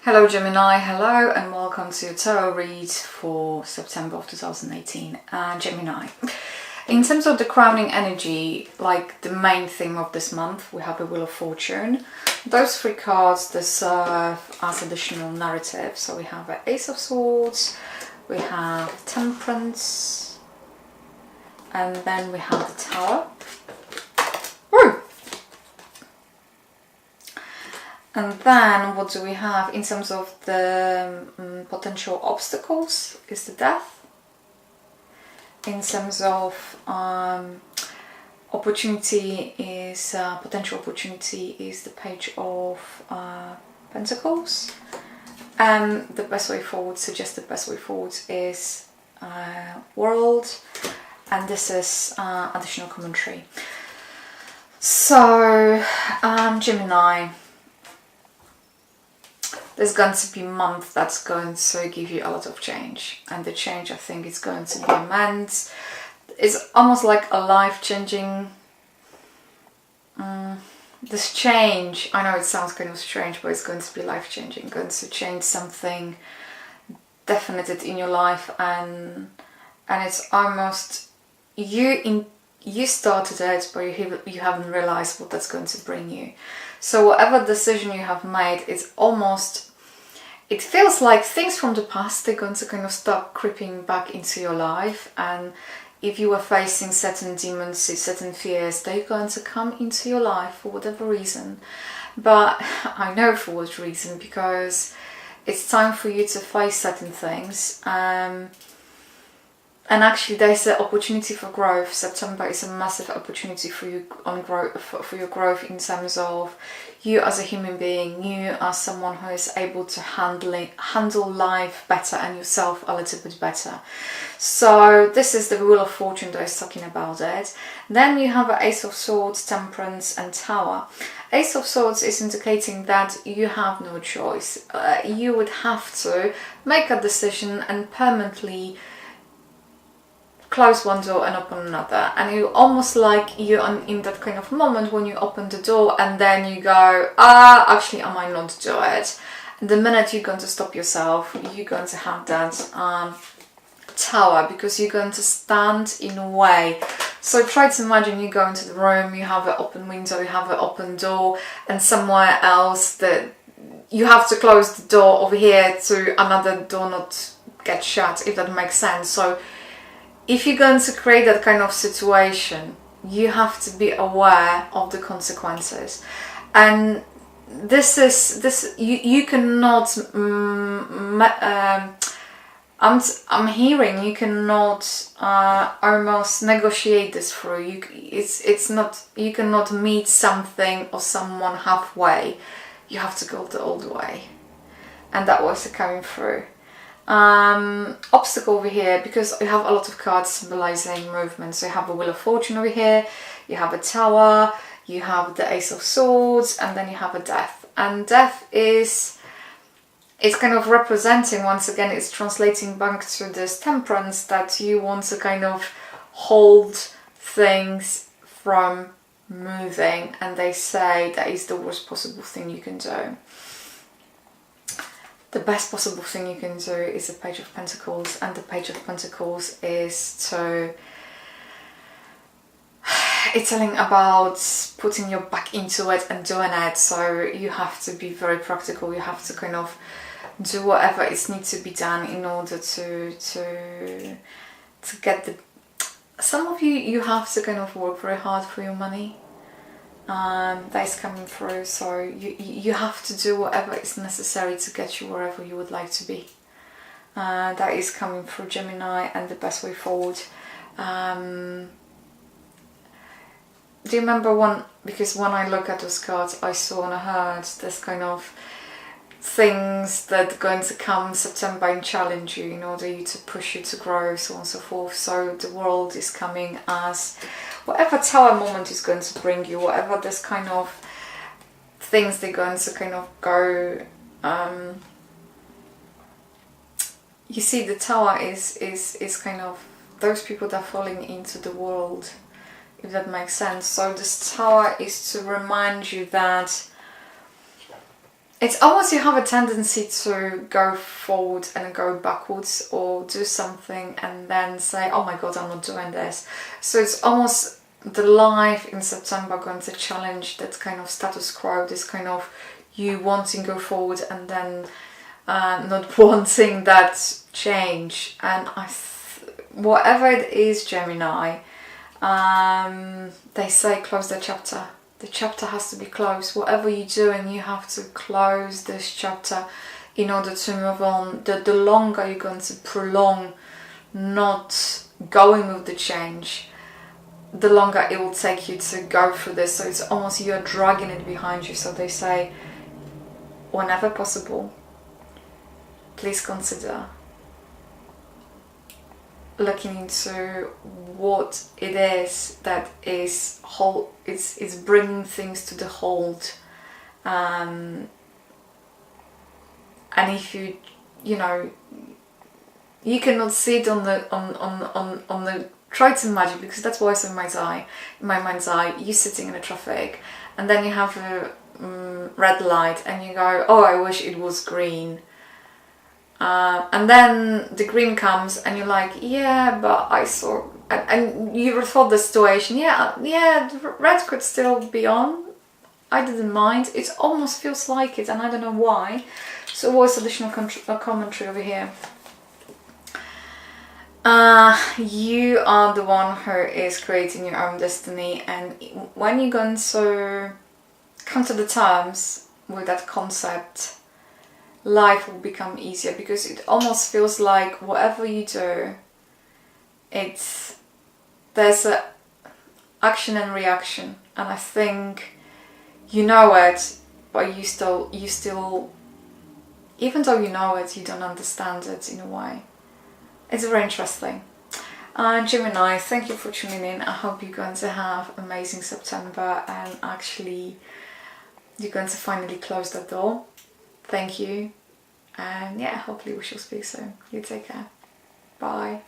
Hello Gemini, hello and welcome to your tarot read for September of 2018. Gemini, in terms of the crowning energy, like the main theme of this month, we have a Wheel of Fortune. Those three cards, they serve as additional narrative. So we have an Ace of Swords, we have Temperance, and then we have the Tower. Woo! And then what do we have in terms of the potential obstacles is the Death. In terms of opportunity is potential opportunity is the Page of Pentacles. And the best way forward, suggested best way forward is World. And this is additional commentary. So Gemini, there's going to be a month that's going to give you a lot of change, and the change I think is going to be immense. It's almost like a life-changing this change. I know it sounds kind of strange, but it's going to be life-changing, going to change something definite in your life, and it's almost you started it, but you haven't realized what that's going to bring you. So whatever decision you have made, it's almost, it feels like things from the past, they're going to kind of start creeping back into your life. And if you were facing certain demons, certain fears, they're going to come into your life for whatever reason. But I know for what reason, because it's time for you to face certain things. And actually there's an opportunity for growth. September is a massive opportunity for you on growth, for your growth in terms of you as a human being, you as someone who is able to handle life better and yourself a little bit better. So this is the Wheel of Fortune that is talking about it. Then you have an Ace of Swords, Temperance and Tower. Ace of Swords is indicating that you have no choice. You would have to make a decision and permanently close one door and open another, and you almost like you in that kind of moment when you open the door and then you go, actually I might not do it. And the minute you're going to stop yourself, you're going to have that Tower, because you're going to stand in a way. So try to imagine you go into the room, you have an open window, you have an open door, and somewhere else that you have to close the door over here to another door not get shut, if that makes sense. So if you're going to create that kind of situation, you have to be aware of the consequences. And you cannot, I'm hearing you cannot almost negotiate this through. It's not, you cannot meet something or someone halfway. You have to go all the way. And that was coming through. Obstacle over here, because you have a lot of cards symbolizing movement. So you have a Wheel of Fortune over here, you have a Tower, you have the Ace of Swords, and then you have a Death. And Death is, it's kind of representing, once again, it's translating back to this Temperance, that you want to kind of hold things from moving, and they say that is the worst possible thing you can do. The best possible thing you can do is the Page of Pentacles, and the Page of Pentacles is to, it's telling about putting your back into it and doing it. So you have to be very practical, you have to kind of do whatever is needs to be done in order to get the, some of you have to kind of work very hard for your money. That is coming through, so you have to do whatever is necessary to get you wherever you would like to be. That is coming through, Gemini, and the best way forward. Do you remember one? Because when I look at those cards, I saw and I heard this kind of things that are going to come September and challenge you in order to push you to grow, so on and so forth. So the World is coming as whatever Tower moment is going to bring you, whatever this kind of things they're going to kind of go. You see, the Tower is kind of those people that are falling into the world, if that makes sense. So this Tower is to remind you that it's almost you have a tendency to go forward and go backwards, or do something and then say, oh my god, I'm not doing this. So it's almost the life in September going to challenge that kind of status quo, this kind of you wanting to go forward and then not wanting that change. And whatever it is, Gemini, they say close the chapter. The chapter has to be closed. Whatever you're doing, you have to close this chapter in order to move on. The longer you're going to prolong not going with the change, the longer it will take you to go through this. So it's almost you're dragging it behind you. So they say, whenever possible, please consider looking into what it is that is it's bringing things to the hold, and if you know you cannot see it on the try to imagine, because that's why it's in my mind's eye, you sitting in the traffic and then you have a red light and you go, oh, I wish it was green. And then the green comes and you're like, yeah, but I saw, and you rethought the situation, yeah, the red could still be on, I didn't mind, it almost feels like it, and I don't know why. So what's additional commentary over here? You are the one who is creating your own destiny, and when you're going to come to the terms with that concept, life will become easier, because it almost feels like whatever you do, there's a action and reaction, and I think you know it, but you still even though you know it, you don't understand it in a way. It's very interesting. Gemini, thank you for tuning in. I hope you're going to have an amazing September, and actually you're going to finally close that door. Thank you, and yeah, hopefully we shall speak soon. You take care. Bye.